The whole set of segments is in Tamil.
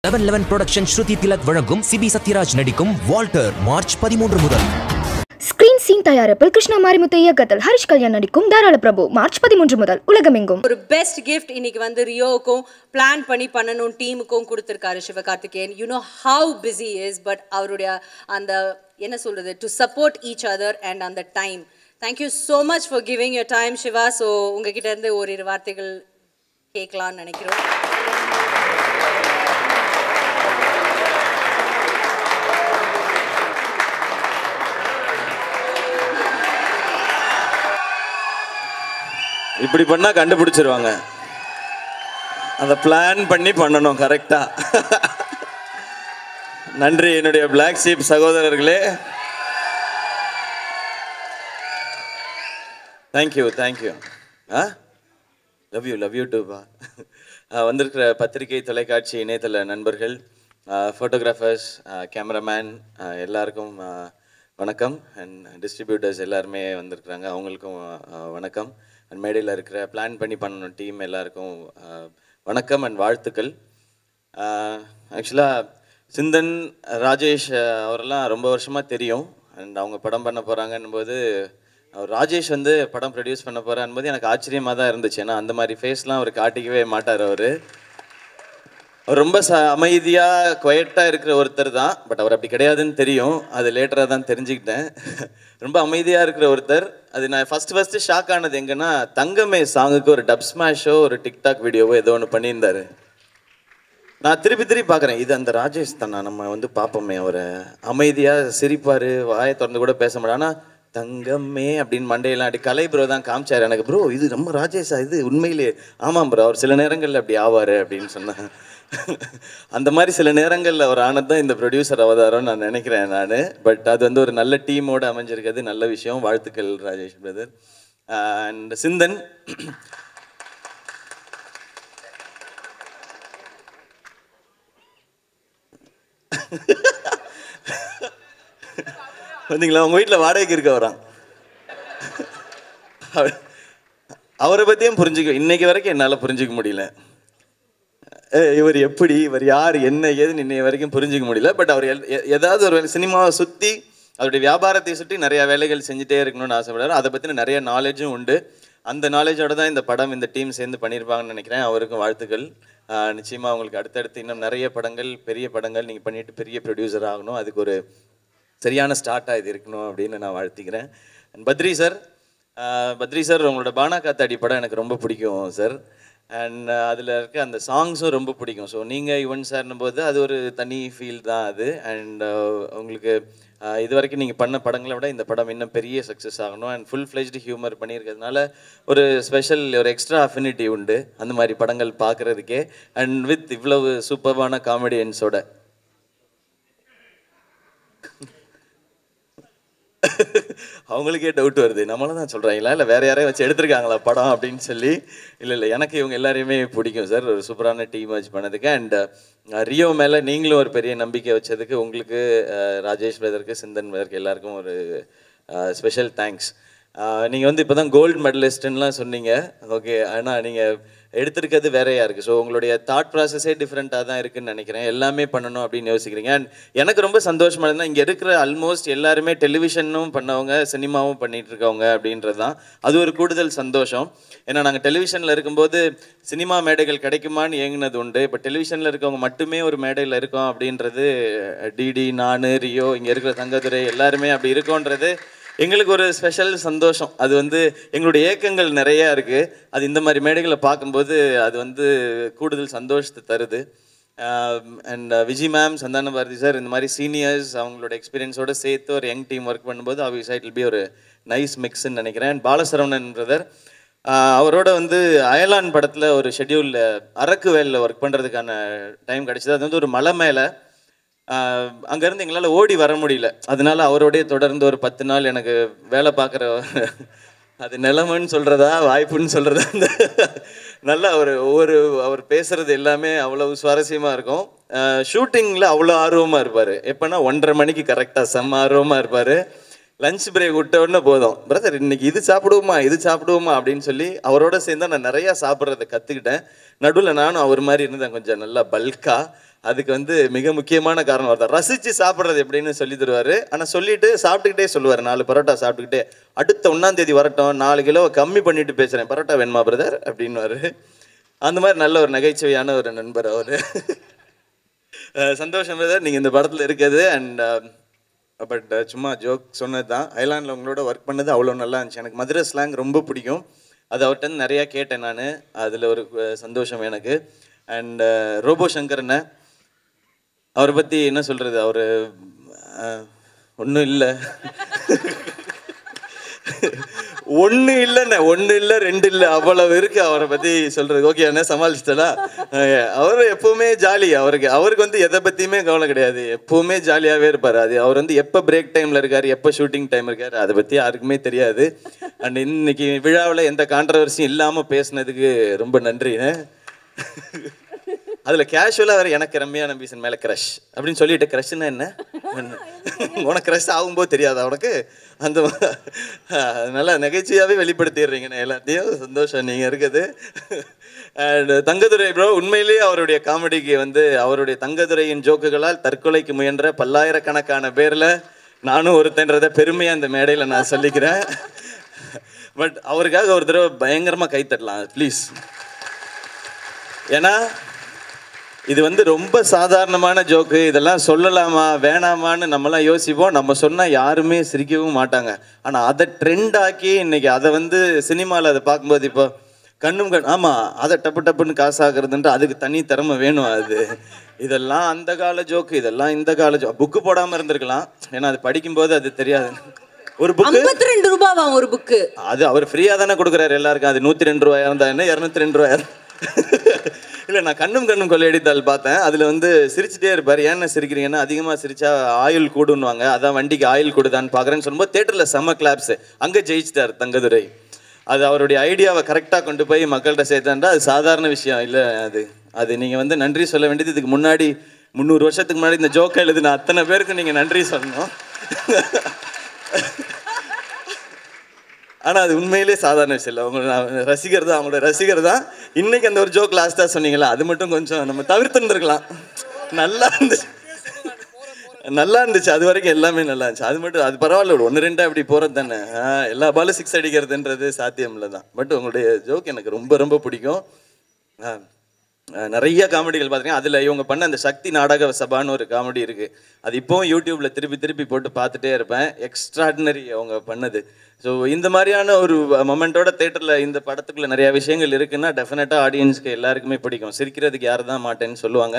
11 Production Shruti Tilak வழங்கும் சிபி சத்யராஜ் நடிக்கும் வால்டர் மார்ச் 13 முதல். ஸ்கிரீன் சீன் தயாரிப்பில் கிருஷ்ணா மாரிமுத்து இயக்கத்தில் ஹரிஷ் கல்யாண் நடிக்கும் தாராள பிரபு மார்ச் 13 முதல் உலகமெங்கும். ஒரு பெஸ்ட் கிஃப்ட் இன்னைக்கு வந்து ரியோவுக்கும் பிளான் பண்ணணும் டீமுக்கும் கொடுத்திருக்காரு Sivakarthikeyan. You know how busy is, but அவருடைய அந்த என்ன சொல்றது to support each other and அந்த time. Thank you so much for giving your time Siva. So உங்ககிட்ட இருந்து ஒரு வார்த்தைகள் கேட்கலான்னு நினைக்கிறோம். இப்படி பண்ணா கண்டுபிடிச்சிருவாங்க. அதை பிளான் பண்ணி பண்ணணும் கரெக்டா. நன்றி என்னுடைய பிளாக் ஷீப் சகோதரர்களே. Thank you thank you. லவ் யூ டூபா. வந்திருக்கிற பத்திரிகை, தொலைக்காட்சி, இணையதள நண்பர்கள், ஃபோட்டோகிராஃபர்ஸ், கேமராமேன் எல்லாருக்கும் வணக்கம். அண்ட் டிஸ்ட்ரிபியூட்டர்ஸ் எல்லாருமே வந்திருக்கிறாங்க, அவங்களுக்கும் வணக்கம். அண்ட் மேடையில் இருக்கிற பிளான் பண்ணி பண்ணணும் டீம் எல்லாருக்கும் வணக்கம் அண்ட் வாழ்த்துக்கள். ஆக்சுவலாக சிந்தன், ராஜேஷ் அவரெல்லாம் ரொம்ப வருஷமாக தெரியும். அண்ட் அவங்க படம் பண்ண போகிறாங்கன்னும் போது, அவர் ராஜேஷ் வந்து படம் ப்ரொடியூஸ் பண்ண போகிறான்னு போது எனக்கு ஆச்சரியமாக தான் இருந்துச்சு. ஏன்னா அந்த மாதிரி ஃபேஸ்லாம் அவர் காட்டிக்கவே மாட்டார். அவர் ரொம்ப அமைதியாக குவைட்டாக இருக்கிற ஒருத்தர் தான். பட் அவர் அப்படி கிடையாதுன்னு தெரியும், அது லேட்டராக தான் தெரிஞ்சுக்கிட்டேன். ரொம்ப அமைதியாக இருக்கிற ஒருத்தர். அது நான் ஃபஸ்ட்டு ஷாக் ஆனது எங்கன்னா, தங்கமே சாங்குக்கு ஒரு டப் ஸ்மாஷோ ஒரு டிக்டாக் வீடியோவோ ஏதோ ஒன்று பண்ணியிருந்தார். நான் திருப்பி பார்க்குறேன், இது அந்த ராஜேஷ் தானா, நம்ம வந்து பார்ப்போமே அவரை, அமைதியாக சிரிப்பார், வாயை திறந்து கூட பேச மாட்டேன். ஆனால் தங்கமே அப்படின்னு மண்டையெல்லாம் அப்படி கலை ப்ரோ தான் காமிச்சார் எனக்கு. ப்ரோ இது நம்ம ராஜேஷா, இது உண்மையிலே? ஆமாம் ப்ரோ, அவர் சில நேரங்களில் அப்படி ஆவார் அப்படின்னு சொன்னேன். அந்த மாதிரி சில நேரங்களில் அவர் ஆனது தான் இந்த ப்ரொடியூசர் அவதாரம்னு நான் நினைக்கிறேன் நான். பட் அது வந்து ஒரு நல்ல டீமோடு அமைஞ்சிருக்கிறது நல்ல விஷயம். வாழ்த்துக்கள் ராஜேஷ் பிரதர். அண்ட் சிந்தன், வந்தீங்களா? உங்கள் வீட்டில் வாடகைக்கு இருக்க வரான். அவரை பற்றியும் புரிஞ்சுக்க இன்னைக்கு வரைக்கும் என்னால் புரிஞ்சிக்க முடியல. இவர் எப்படி, இவர் யார், என்ன ஏதுன்னு இன்னைய வரைக்கும் புரிஞ்சிக்க முடியல. பட் அவர் ஏதாவது ஒரு சினிமாவை சுற்றி, அவருடைய வியாபாரத்தை சுற்றி நிறையா வேலைகள் செஞ்சுட்டே இருக்கணும்னு ஆசைப்படுறாரு. அதை பற்றின நிறைய நாலேஜும் உண்டு. அந்த நாலேஜோட தான் இந்த படம், இந்த டீம் சேர்ந்து பண்ணியிருப்பாங்கன்னு நினைக்கிறேன். அவருக்கும் வாழ்த்துக்கள். நிச்சயமாக அவங்களுக்கு அடுத்தடுத்து இன்னும் நிறைய படங்கள், பெரிய படங்கள் நீங்கள் பண்ணிட்டு பெரிய ப்ரொடியூசர் ஆகணும். அதுக்கு ஒரு சரியான ஸ்டார்ட்டாக இது இருக்கணும் அப்படின்னு நான் வாழ்த்திக்கிறேன். அண்ட் பத்ரி சார் உங்களோட பானா காத்தாடி படம் எனக்கு ரொம்ப பிடிக்கும் சார். அண்ட் அதில் இருக்க அந்த சாங்ஸும் ரொம்ப பிடிக்கும். ஸோ நீங்கள் யுவன் சார்னும் போது அது ஒரு தனி ஃபீல் தான் அது. அண்ட் உங்களுக்கு இது வரைக்கும் நீங்கள் பண்ண படங்களை விட இந்த படம் இன்னும் பெரிய சக்ஸஸ் ஆகணும். அண்ட் ஃபுல் ஃப்ளெஜ்டு ஹியூமர் பண்ணியிருக்கிறதுனால ஒரு ஸ்பெஷல், ஒரு எக்ஸ்ட்ரா அஃபினிட்டி உண்டு அந்த மாதிரி படங்கள் பார்க்குறதுக்கே. அண்ட் வித் இவ்வளவு சூப்பர்வான காமெடியன்ஸோட. அவங்களுக்கே டவுட் வருது, நம்மளும் தான் சொல்கிறாங்களா இல்லை வேறு யாரையும் வச்சு எடுத்திருக்காங்களா படம் அப்படின்னு சொல்லி. இல்லை எனக்கு இவங்க எல்லாரையுமே பிடிக்கும் சார். ஒரு சூப்பரான டீம் வச்சு பண்ணதுக்கு. அண்ட் ரியோ மேலே நீங்களும் ஒரு பெரிய நம்பிக்கை வச்சதுக்கு உங்களுக்கு, ராஜேஷ் பிரதருக்கு, சிந்தன் பிரதருக்கு எல்லாருக்கும் ஒரு ஸ்பெஷல் தேங்க்ஸ். நீங்கள் வந்து இப்போ தான் கோல்டு மெடலிஸ்ட்டுன்னெலாம் சொன்னீங்க. ஓகே, ஆனால் நீங்கள் எடுத்திருக்கிறது வேறையாக இருக்குது. ஸோ உங்களுடைய தாட் ப்ராசஸே டிஃப்ரெண்ட்டாக தான் இருக்குதுன்னு நினைக்கிறேன். எல்லாமே பண்ணணும் அப்படின்னு யோசிக்கிறீங்க. அண்ட் எனக்கு ரொம்ப சந்தோஷமாக இருந்தால் இங்கே இருக்கிற ஆல்மோஸ்ட் எல்லாருமே டெலிவிஷனும் பண்ணவங்க, சினிமாவும் பண்ணிகிட்டு இருக்கவங்க அப்படின்றது தான். அது ஒரு கூடுதல் சந்தோஷம். ஏன்னா நாங்கள் டெலிவிஷனில் இருக்கும்போது சினிமா மேடைகள் கிடைக்குமான்னு ஏங்கினது உண்டு. இப்போ டெலிவிஷனில் இருக்கவங்க மட்டுமே ஒரு மேடையில் இருக்கோம் அப்படின்றது, டிடி, நான், ரியோ, இங்கே இருக்கிற தங்கதுரை எல்லாருமே அப்படி இருக்கோன்றது எங்களுக்கு ஒரு ஸ்பெஷல் சந்தோஷம். அது வந்து எங்களுடைய ஏக்கங்கள் நிறையா இருக்குது. அது இந்த மாதிரி மேடைகளை பார்க்கும்போது அது வந்து கூடுதல் சந்தோஷத்தை தருது. And Vijay ma'am, Santhana Bharathi sir, இந்த மாதிரி சீனியர்ஸ் அவங்களோட எக்ஸ்பீரியன்ஸோடு சேர்த்து ஒரு யங் டீம் ஒர்க் பண்ணும்போது ஆப்வியஸாக இட் வில் பி ஒரு நைஸ் மிக்ஸ்ன்னு நினைக்கிறேன். அண்ட் பாலசரவணன் பிரதர், அவரோட வந்து அயலான் படத்தில் ஒரு ஷெட்யூலில் அரக்கு வேலில் ஒர்க் பண்ணுறதுக்கான டைம் கிடச்சிது. அது வந்து ஒரு மலை மேலே, அங்கேருந்து எங்களால் ஓடி வர முடியல. அதனால அவரோடைய தொடர்ந்து ஒரு 10 நாள் எனக்கு வேலை பார்க்குற, அது நிலைமைன்னு சொல்கிறதா வாய்ப்புன்னு சொல்கிறதா, அந்த நல்லா அவர் பேசுகிறது எல்லாமே அவ்வளோ சுவாரஸ்யமாக இருக்கும். ஷூட்டிங்கில் அவ்வளோ ஆர்வமாக இருப்பார். எப்போனா 1:30 மணிக்கு கரெக்டாக செம்ம ஆர்வமாக இருப்பார். லஞ்ச் பிரேக் விட்ட உடனே போதும் பிரதர் இன்னைக்கு இது சாப்பிடுவோமா அப்படின்னு சொல்லி அவரோட சேர்ந்து நான் நிறையா சாப்பிட்றத கற்றுக்கிட்டேன். நடுவில் நானும் அவர் மாதிரி இருந்தேன், கொஞ்சம் நல்லா பல்கா. அதுக்கு வந்து மிக முக்கியமான காரணம் வருது, ரசித்து சாப்பிட்றது எப்படின்னு சொல்லி தருவார். ஆனால் சொல்லிட்டு சாப்பிட்டுக்கிட்டே சொல்லுவார், 4 பரோட்டா சாப்பிட்டுக்கிட்டே அடுத்த 1ஆம் தேதி வரட்டும் 4 கிலோ கம்மி பண்ணிட்டு பேசுகிறேன், பரோட்டா வேணுமா பிரதர் அப்படின்னுவார். அந்த மாதிரி நல்ல ஒரு நகைச்சுவையான ஒரு நண்பர் அவர். சந்தோஷம் பிரதர் நீங்கள் இந்த படத்தில் இருக்கிறது. அண்ட் பட் சும்மா ஜோக் சொன்னது தான். ஐலாண்டில் உங்களோட ஒர்க் பண்ணது அவ்வளோ நல்லா இருந்துச்சு. எனக்கு மதுரை ஸ்லாங் ரொம்ப பிடிக்கும். அது அவர்கிட்ட நிறையா கேட்டேன் நான், அதில் ஒரு சந்தோஷம் எனக்கு. அண்ட் ரோபோ சங்கர்ண்ண அவரை பற்றி என்ன சொல்கிறது, அவர் ஒன்றும் இல்லை 2 இல்லை அவ்வளவு இருக்கு அவரை பற்றி சொல்கிறது. ஓகே என்ன சமாளிச்சிட்டா. அவர் எப்போவுமே ஜாலி, அவருக்கு வந்து எதை பற்றியுமே கவலை கிடையாது, எப்போவுமே ஜாலியாகவே இருப்பார். அது அவர் வந்து எப்போ பிரேக் டைமில் இருக்கார், எப்போ ஷூட்டிங் டைம் இருக்கார், அதை பற்றி யாருக்குமே தெரியாது. அண்ட் இன்னைக்கு விழாவில் எந்த கான்ட்ரவர்சியும் இல்லாமல் பேசுனதுக்கு ரொம்ப நன்றிண்ணே. அதில் கேஷுவலாக வேறு எனக்கு ரம்யா நம்பீசன் மேலே க்ரஷ் அப்படின்னு சொல்லிட்டு, க்ரஷ்னா என்ன உனக்கு க்ரஷ் ஆகும்போது தெரியாதா உனக்கு, அந்த நல்லா நகைச்சுவையாகவே வெளிப்படுத்திடுறீங்கண்ணே எல்லாத்தையும். சந்தோஷம் நீங்கள் இருக்குது. அண்ட் தங்கதுரை ப்ரோ உண்மையிலேயே அவருடைய காமெடிக்கு வந்து அவருடைய தங்கதுரையின் ஜோக்குகளால் தற்கொலைக்கு முயன்ற பல்லாயிரக்கணக்கான பேரில் நானும் ஒருத்தன்றதை பெருமையாக இந்த மேடையில் நான் சொல்லிக்கிறேன். பட் அவருக்காக ஒரு தடவை பயங்கரமாக கைத்தட்டலாம் ப்ளீஸ். ஏன்னா இது வந்து ரொம்ப சாதாரணமான ஜோக்கு, இதெல்லாம் சொல்லலாமா வேணாமான்னு நம்மளாம் யோசிப்போம். நம்ம சொன்னால் யாருமே சிரிக்கவும் மாட்டாங்க. ஆனால் அதை ட்ரெண்ட் ஆக்கி இன்னைக்கு அதை வந்து சினிமாவில் அதை பார்க்கும்போது இப்போ ஆமாம் அதை டப்புன்னு காசாக்குறதுன்ற அதுக்கு தனி திறமை வேணும். இதெல்லாம் அந்த கால ஜோக்கு, இதெல்லாம் இந்த கால ஜோக்கு. புக்கு போடாமல் இருந்திருக்கலாம், ஏன்னா அது படிக்கும்போது அது தெரியாது. ஒரு புக்கு 52 ரூபாவா ஒரு புக்கு, அது அவர் ஃப்ரீயாக தானே கொடுக்குறாரு எல்லாருக்கும். அது 102 ரூபாயா இருந்தா என்ன 202 ரூபாயா. இல்லை நான் கண்ணும் கொள்ளையடித்தால் பார்த்தேன். அதில் வந்து சிரிச்சுட்டே இருப்பார். ஏன்னா சிரிக்கிறீங்கன்னா அதிகமாக சிரிச்சா ஆயில் கூடுன்னுவாங்க, அதான் வண்டிக்கு ஆயில் கூடுதான்னு பார்க்குறேன்னு சொல்லும்போது தேட்டரில் செம்ம கிளாப்ஸு. அங்கே ஜெயிச்சிட்டார் தங்கதுரை. அது அவருடைய ஐடியாவை கரெக்டாக கொண்டு போய் மக்கள்கிட்ட சேர்த்தாண்டா அது சாதாரண விஷயம் இல்லை. அது நீங்கள் வந்து நன்றி சொல்ல வேண்டியது. இதுக்கு முன்னாடி 300 வருஷத்துக்கு முன்னாடி இந்த ஜோக்கை எழுதுன அத்தனை பேருக்கு நீங்கள் நன்றி சொல்லணும். ஆனால் அது உண்மையிலே சாதாரண விஷயம் இல்லை. அவங்களோட ரசிகர் தான். இன்றைக்கி அந்த ஒரு ஜோக் லாஸ்ட்டாக சொன்னீங்களா, அது மட்டும் கொஞ்சம் நம்ம தவிர்த்துருந்துருக்கலாம். நல்லா இருந்துச்சு அது வரைக்கும், எல்லாமே நல்லா இருந்துச்சு. அது மட்டும் அது பரவாயில்ல, 1-2 அப்படி போகிறது தானே. எல்லா பாலும் 6 அடிக்கிறதுன்றது சாத்தியம் இல்லை தான். பட் உங்களுடைய ஜோக் எனக்கு ரொம்ப ரொம்ப பிடிக்கும். நிறைய காமெடிகள் பார்த்துருக்கேன். அதில் இவங்க பண்ண அந்த சக்தி நாடக சபான்னு ஒரு காமெடி இருக்குது. அது இப்போவும் யூடியூப்பில் திருப்பி போட்டு பார்த்துட்டே இருப்பேன். எக்ஸ்ட்ராடினரி அவங்க பண்ணது. ஸோ இந்த மாதிரியான ஒரு மொமெண்ட்டோட தேட்டரில் இந்த படத்துக்குள்ள நிறையா விஷயங்கள் இருக்குன்னா டெஃபினட்டாக ஆடியன்ஸ்க்கு எல்லாருக்குமே பிடிக்கும். சிரிக்கிறதுக்கு யார் தான் மாட்டேன்னு சொல்லுவாங்க.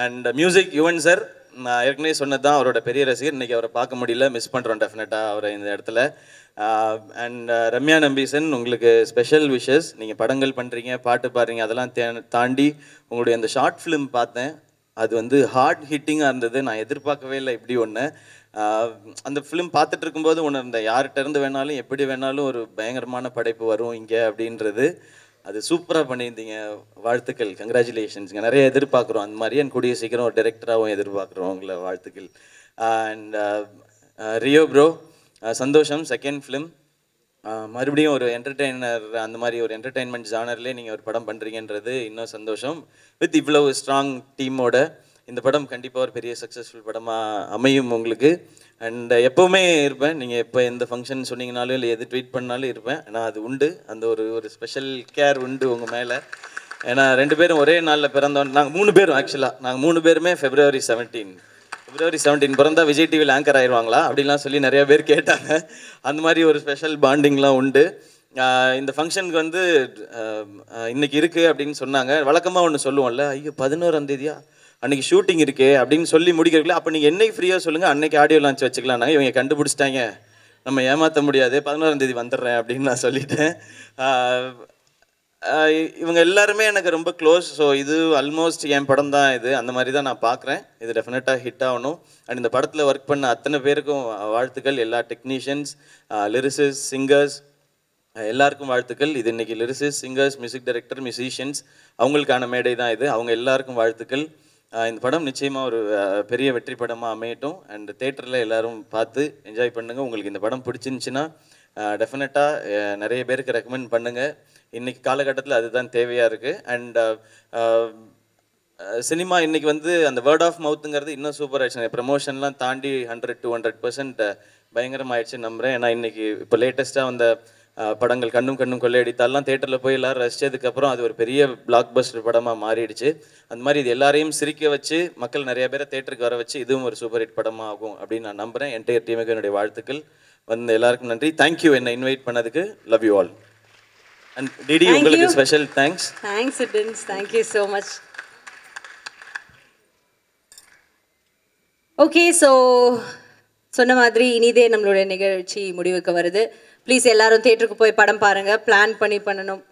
அண்ட் மியூசிக் யுவன் சார், நான் ஏற்கனவே சொன்னது தான், அவரோட பெரிய ரசிகர். இன்றைக்கி அவரை பார்க்க முடியல, மிஸ் பண்ணுறோம் டெஃபினட்டாக அவரை இந்த இடத்துல. அண்ட் ரம்யா நம்பீசன், உங்களுக்கு ஸ்பெஷல் விஷஸ். நீங்கள் படங்கள் பண்ணுறீங்க, பாட்டு பாடுறீங்க, அதெல்லாம் தாண்டி உங்களுடைய அந்த ஷார்ட் ஃபிலிம் பார்த்தேன். அது வந்து ஹார்ட் ஹிட்டிங்காக இருந்தது. நான் எதிர்பார்க்கவே இல்லை இப்படி ஒன்று. அந்த ஃபிலிம் பார்த்துட்டு இருக்கும்போது உணர்ந்தேன், யார்கிட்ட இருந்து வேணாலும் எப்படி வேணாலும் ஒரு பயங்கரமான படைப்பு வரும் இங்கே அப்படின்றது. அது சூப்பராக பண்ணியிருந்தீங்க, வாழ்த்துக்கள், கங்க்ராச்சுலேஷன்ஸுங்க. நிறைய எதிர்பார்க்குறோம் அந்த மாதிரி. என் கூடிய சீக்கிரம் ஒரு டைரக்டராகவும் எதிர்பார்க்குறோம் உங்களை, வாழ்த்துக்கள். அண்ட் ரியோ ப்ரோ, சந்தோஷம், செகண்ட் ஃபிலிம். மறுபடியும் ஒரு என்டர்டெய்னர், அந்த மாதிரி ஒரு என்டர்டெயின்மெண்ட் ஜானர்லேயே நீங்கள் ஒரு படம் பண்ணுறீங்கன்றது இன்னும் சந்தோஷம். வித் இவ்வளவு ஸ்ட்ராங் டீமோட இந்த படம் கண்டிப்பாக ஒரு பெரிய சக்ஸஸ்ஃபுல் படமாக அமையும் உங்களுக்கு. அண்ட் எப்போவுமே இருப்பேன், நீங்கள் எப்போ எந்த ஃபங்க்ஷன் சொன்னீங்கனாலும் இல்லை எது ட்வீட் பண்ணாலும் இருப்பேன். ஏன்னா அது உண்டு, அந்த ஒரு ஸ்பெஷல் கேர் உண்டு உங்கள் மேலே. ஏன்னா 2 பேரும் ஒரே நாளில் பிறந்தோம். நாங்கள் 3 பேரும் நாங்கள் 3 பேருமே February 17 பிறந்தா விஜய் டிவியில் ஆங்கர் ஆயிடுவாங்களா அப்படின்லாம் சொல்லி நிறைய பேர் கேட்டாங்க. அந்த மாதிரி ஒரு ஸ்பெஷல் பாண்டிங்லாம் உண்டு. இந்த ஃபங்க்ஷனுக்கு வந்து இன்னைக்கு இருக்குது அப்படின்னு சொன்னாங்க. வழக்கமாக ஒன்று சொல்லுவோம்ல, ஐயோ 11ஆம் தேதியா அன்றைக்கி ஷூட்டிங் இருக்கே அப்படின்னு சொல்லி முடிக்கிறீங்களா, அப்போ நீங்கள் என்னைக்கு ஃப்ரீயாக சொல்லுங்கள், அன்றைக்கி ஆடியோ லான்ச் வச்சுக்கலாம். நாங்கள் இவங்க கண்டுபிடிச்சிட்டாங்க, நம்ம ஏமாற்ற முடியாது, 11ஆம் தேதி வந்துடுறேன் அப்படின்னு நான் சொல்லிட்டேன். இவங்க எல்லாருமே எனக்கு ரொம்ப க்ளோஸ். ஸோ இது ஆல்மோஸ்ட் என் படம் தான் இது, அந்த மாதிரி தான் நான் பார்க்குறேன். இது டெஃபினட்டாக ஹிட் ஆகணும். அண்ட் இந்த படத்தில் ஒர்க் பண்ண அத்தனை பேருக்கும் வாழ்த்துக்கள். எல்லா டெக்னீஷியன்ஸ், லிரிசிஸ்ட், சிங்கர்ஸ் எல்லாருக்கும் வாழ்த்துக்கள். இது இன்றைக்கி lyricist, singers, music director, musicians அவங்களுக்கான மேடை தான் இது. அவங்க எல்லாருக்கும் வாழ்த்துக்கள். இந்த படம் நிச்சயமாக ஒரு பெரிய வெற்றி படமாக அமையட்டும். அண்ட் தேட்டரில் எல்லோரும் பார்த்து என்ஜாய் பண்ணுங்கள். உங்களுக்கு இந்த படம் பிடிச்சிருந்துச்சின்னா டெஃபினட்டாக நிறைய பேருக்கு ரெக்கமெண்ட் பண்ணுங்கள். இன்றைக்கி காலகட்டத்தில் அதுதான் தேவையாக இருக்குது. அண்ட் சினிமா இன்றைக்கி வந்து அந்த வேர்ட் ஆஃப் மவுத்துங்கிறது இன்னும் சூப்பர் ஆயிடுச்சு. ப்ரமோஷன்லாம் தாண்டி 100-200% பயங்கரமாகிடுச்சு நம்புகிறேன். ஏன்னா இன்றைக்கி இப்போ லேட்டஸ்ட்டாக வந்த படங்கள் கண்ணும் கண்ணும் கொள்ளையடித்தாலாம் தேட்டரில் போய் எல்லோரும் ரசித்ததுக்கப்புறம் அது ஒரு பெரிய பிளாக் பஸ்டர் படமாக மாறிடுச்சு. அந்த மாதிரி இது எல்லாரையும் சிரிக்க வச்சு மக்கள் நிறைய பேரை தேட்டருக்கு வர வச்சு இதுவும் ஒரு சூப்பர் ஹிட் படமாக ஆகும் அப்படின்னு நான் நம்புகிறேன். என்டையர் டீமுக்கு என்னுடைய வாழ்த்துக்கள். வந்து எல்லாருக்கும் நன்றி. தேங்க்யூ என்னை இன்வைட் பண்ணதுக்கு. Love you all. And DD உங்களுக்கு special thanks. Thanks it's. Thank you so much. Okay, so சொன்ன மாதிரி இனிதே நம்மளுடைய நிகழ்ச்சி முடிவுக்கு வருது. ப்ளீஸ் எல்லாரும் தியேட்டருக்கு போய் படம் பாருங்க. பிளான் பண்ணி பண்ணணும்.